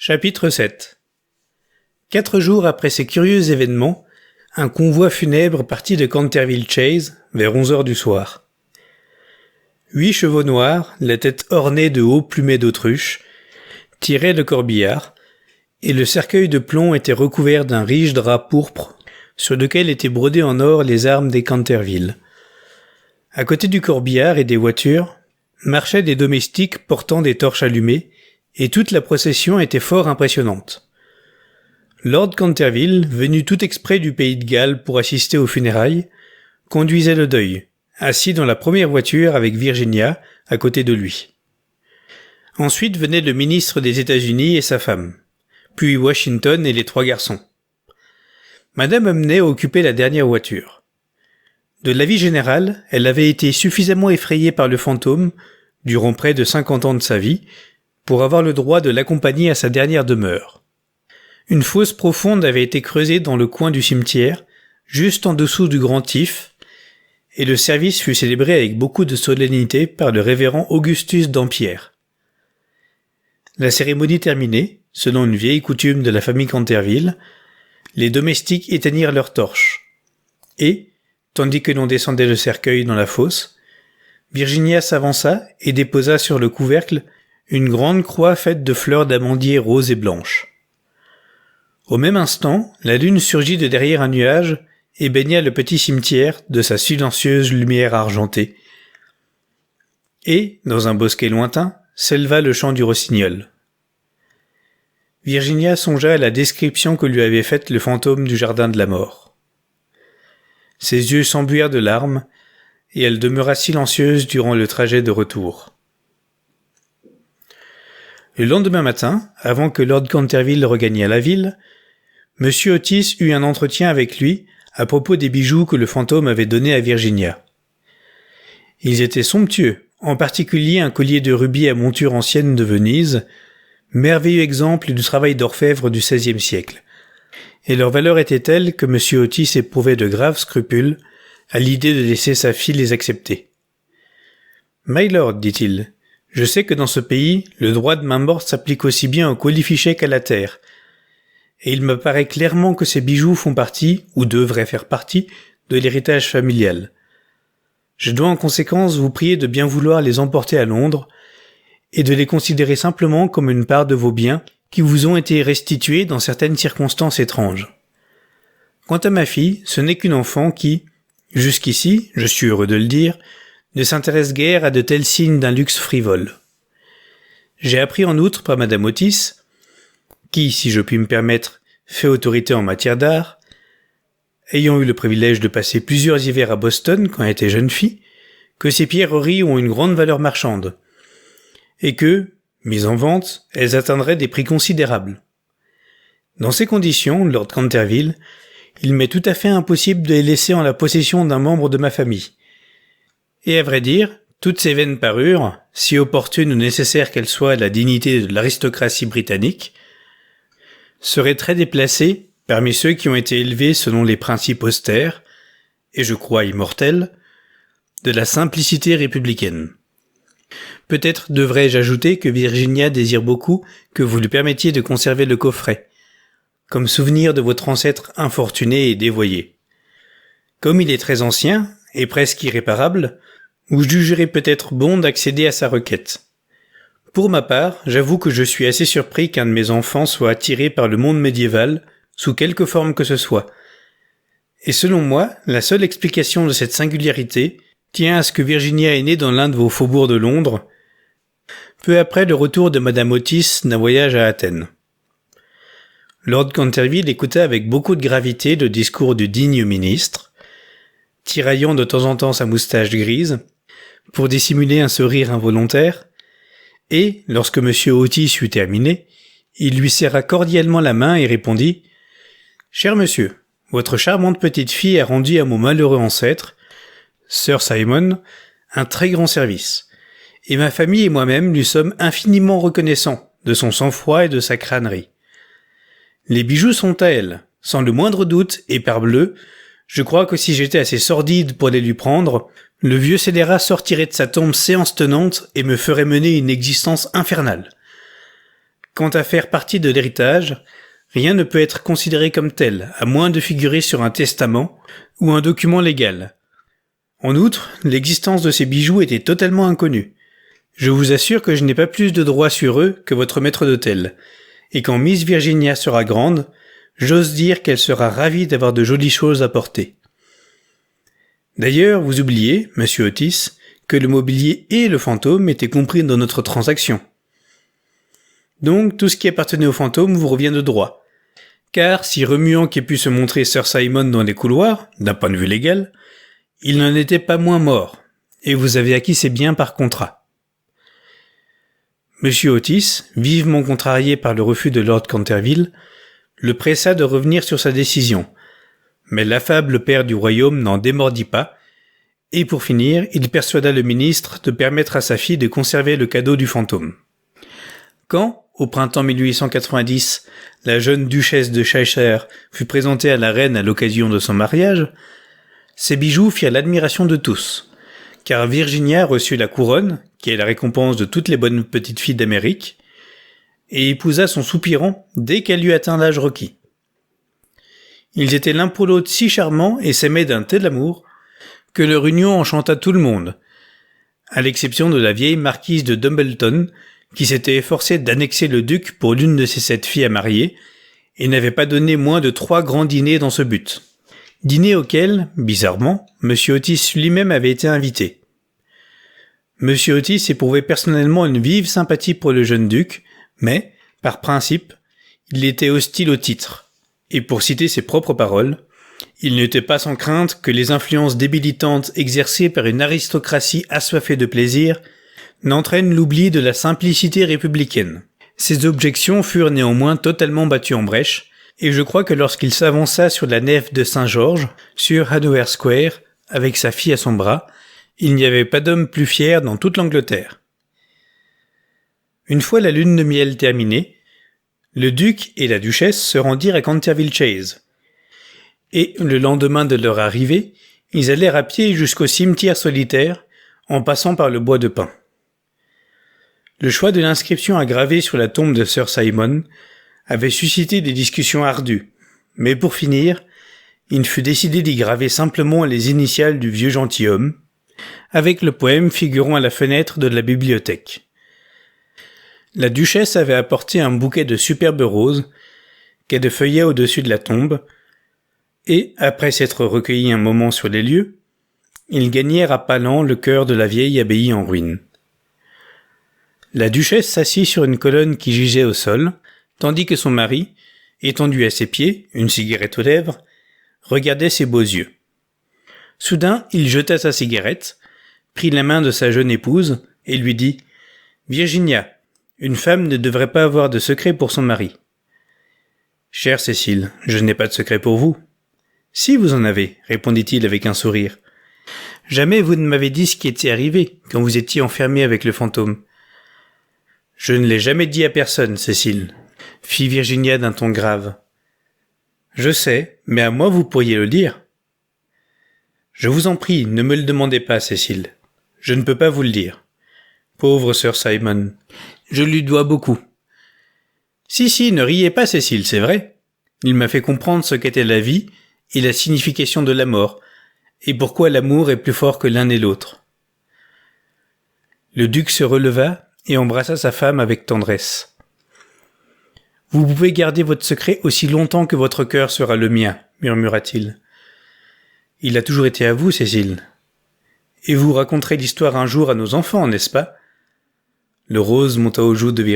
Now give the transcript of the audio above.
Chapitre 7. 4 jours après ces curieux événements, un convoi funèbre partit de Canterville Chase vers 11 heures du soir. 8 chevaux noirs, la tête ornée de hauts plumets d'autruche, tiraient le corbillard, et le cercueil de plomb était recouvert d'un riche drap pourpre sur lequel étaient brodées en or les armes des Canterville. À côté du corbillard et des voitures, marchaient des domestiques portant des torches allumées, et toute la procession était fort impressionnante. Lord Canterville, venu tout exprès du pays de Galles pour assister aux funérailles, conduisait le deuil, assis dans la première voiture avec Virginia à côté de lui. Ensuite venait le ministre des États-Unis et sa femme, puis Washington et les 3 garçons. Madame Humney occupait la dernière voiture. De l'avis général, elle avait été suffisamment effrayée par le fantôme, durant près de 50 ans de sa vie, pour avoir le droit de l'accompagner à sa dernière demeure. Une fosse profonde avait été creusée dans le coin du cimetière, juste en dessous du grand Tif, et le service fut célébré avec beaucoup de solennité par le révérend Augustus Dampierre. La cérémonie terminée, selon une vieille coutume de la famille Canterville, les domestiques éteignirent leurs torches, et, tandis que l'on descendait le cercueil dans la fosse, Virginia s'avança et déposa sur le couvercle une grande croix faite de fleurs d'amandier roses et blanches. Au même instant, la lune surgit de derrière un nuage et baigna le petit cimetière de sa silencieuse lumière argentée. Et, dans un bosquet lointain, s'éleva le chant du rossignol. Virginia songea à la description que lui avait faite le fantôme du jardin de la mort. Ses yeux s'embuèrent de larmes, et elle demeura silencieuse durant le trajet de retour. Le lendemain matin, avant que Lord Canterville regagnât la ville, M. Otis eut un entretien avec lui à propos des bijoux que le fantôme avait donnés à Virginia. Ils étaient somptueux, en particulier un collier de rubis à monture ancienne de Venise, merveilleux exemple du travail d'orfèvre du XVIe siècle. Et leur valeur était telle que M. Otis éprouvait de graves scrupules à l'idée de laisser sa fille les accepter. « My lord, dit-il, je sais que dans ce pays, le droit de main morte s'applique aussi bien au colifichet qu'à la terre, et il me paraît clairement que ces bijoux font partie, ou devraient faire partie, de l'héritage familial. Je dois en conséquence vous prier de bien vouloir les emporter à Londres, et de les considérer simplement comme une part de vos biens qui vous ont été restitués dans certaines circonstances étranges. Quant à ma fille, ce n'est qu'une enfant qui, jusqu'ici, je suis heureux de le dire, ne s'intéresse guère à de tels signes d'un luxe frivole. J'ai appris en outre par Madame Otis, qui, si je puis me permettre, fait autorité en matière d'art, ayant eu le privilège de passer plusieurs hivers à Boston quand elle était jeune fille, que ces pierreries ont une grande valeur marchande, et que, mises en vente, elles atteindraient des prix considérables. Dans ces conditions, Lord Canterville, il m'est tout à fait impossible de les laisser en la possession d'un membre de ma famille. Et à vrai dire, toutes ces vaines parures, si opportunes ou nécessaires qu'elles soient à la dignité de l'aristocratie britannique, seraient très déplacées parmi ceux qui ont été élevés selon les principes austères, et je crois immortels, de la simplicité républicaine. Peut-être devrais-je ajouter que Virginia désire beaucoup que vous lui permettiez de conserver le coffret, comme souvenir de votre ancêtre infortuné et dévoyé. Comme il est très ancien, et presque irréparable, vous jugerez peut-être bon d'accéder à sa requête. Pour ma part, j'avoue que je suis assez surpris qu'un de mes enfants soit attiré par le monde médiéval, sous quelque forme que ce soit. Et selon moi, la seule explication de cette singularité tient à ce que Virginia est née dans l'un de vos faubourgs de Londres, peu après le retour de Madame Otis d'un voyage à Athènes. Lord Canterville écouta avec beaucoup de gravité le discours du digne ministre, tiraillant de temps en temps sa moustache grise, pour dissimuler un sourire involontaire, et, lorsque M. Otis eut terminé, il lui serra cordialement la main et répondit « Cher monsieur, votre charmante petite fille a rendu à mon malheureux ancêtre, Sir Simon, un très grand service, et ma famille et moi-même lui sommes infiniment reconnaissants de son sang-froid et de sa crânerie. Les bijoux sont à elle, sans le moindre doute, et parbleu, je crois que si j'étais assez sordide pour les lui prendre, le vieux scélérat sortirait de sa tombe séance tenante et me ferait mener une existence infernale. Quant à faire partie de l'héritage, rien ne peut être considéré comme tel, à moins de figurer sur un testament ou un document légal. En outre, l'existence de ces bijoux était totalement inconnue. Je vous assure que je n'ai pas plus de droits sur eux que votre maître d'hôtel, et quand Miss Virginia sera grande, j'ose dire qu'elle sera ravie d'avoir de jolies choses à porter. D'ailleurs, vous oubliez, monsieur Otis, que le mobilier et le fantôme étaient compris dans notre transaction. Donc, tout ce qui appartenait au fantôme vous revient de droit. Car, si remuant qu'ait pu se montrer Sir Simon dans les couloirs, d'un point de vue légal, il n'en était pas moins mort, et vous avez acquis ses biens par contrat. Monsieur Otis, vivement contrarié par le refus de Lord Canterville, le pressa de revenir sur sa décision, mais l'affable père du royaume n'en démordit pas, et pour finir, il persuada le ministre de permettre à sa fille de conserver le cadeau du fantôme. Quand, au printemps 1890, la jeune duchesse de Cheshire fut présentée à la reine à l'occasion de son mariage, ces bijoux firent l'admiration de tous, car Virginia reçut la couronne, qui est la récompense de toutes les bonnes petites filles d'Amérique, et épousa son soupirant dès qu'elle eut atteint l'âge requis. Ils étaient l'un pour l'autre si charmants et s'aimaient d'un tel amour que leur union enchanta tout le monde, à l'exception de la vieille marquise de Dumbleton, qui s'était efforcée d'annexer le duc pour l'une de ses 7 filles à marier, et n'avait pas donné moins de 3 grands dîners dans ce but. Dîner auquel, bizarrement, M. Otis lui-même avait été invité. M. Otis éprouvait personnellement une vive sympathie pour le jeune duc, mais, par principe, il était hostile au titre, et pour citer ses propres paroles, il n'était pas sans crainte que les influences débilitantes exercées par une aristocratie assoiffée de plaisir n'entraînent l'oubli de la simplicité républicaine. Ces objections furent néanmoins totalement battues en brèche, et je crois que lorsqu'il s'avança sur la nef de Saint-Georges, sur Hanover Square, avec sa fille à son bras, il n'y avait pas d'homme plus fier dans toute l'Angleterre. Une fois la lune de miel terminée, le duc et la duchesse se rendirent à Canterville Chase, et le lendemain de leur arrivée, ils allèrent à pied jusqu'au cimetière solitaire, en passant par le bois de pin. Le choix de l'inscription à graver sur la tombe de Sir Simon avait suscité des discussions ardues, mais pour finir, il fut décidé d'y graver simplement les initiales du vieux gentilhomme, avec le poème figurant à la fenêtre de la bibliothèque. La duchesse avait apporté un bouquet de superbes roses, qu'elle feuilla au-dessus de la tombe, et, après s'être recueillis un moment sur les lieux, ils gagnèrent à pas lents le cœur de la vieille abbaye en ruine. La duchesse s'assit sur une colonne qui gisait au sol, tandis que son mari, étendu à ses pieds, une cigarette aux lèvres, regardait ses beaux yeux. Soudain, il jeta sa cigarette, prit la main de sa jeune épouse et lui dit « Virginia, une femme ne devrait pas avoir de secret pour son mari. »« Chère Cécile, je n'ai pas de secret pour vous. »« Si vous en avez, répondit-il avec un sourire. Jamais vous ne m'avez dit ce qui était arrivé quand vous étiez enfermée avec le fantôme. »« Je ne l'ai jamais dit à personne, Cécile, » fit Virginia d'un ton grave. « Je sais, mais à moi vous pourriez le dire. »« Je vous en prie, ne me le demandez pas, Cécile. Je ne peux pas vous le dire. Pauvre Sir Simon, je lui dois beaucoup. »« Si, ne riez pas, Cécile, c'est vrai. Il m'a fait comprendre ce qu'était la vie et la signification de la mort, et pourquoi l'amour est plus fort que l'un et l'autre. » Le duc se releva et embrassa sa femme avec tendresse. « Vous pouvez garder votre secret aussi longtemps que votre cœur sera le mien, murmura-t-il. Il a toujours été à vous, Cécile. Et vous raconterez l'histoire un jour à nos enfants, n'est-ce pas ? Le rose monta aux joues de Virginie.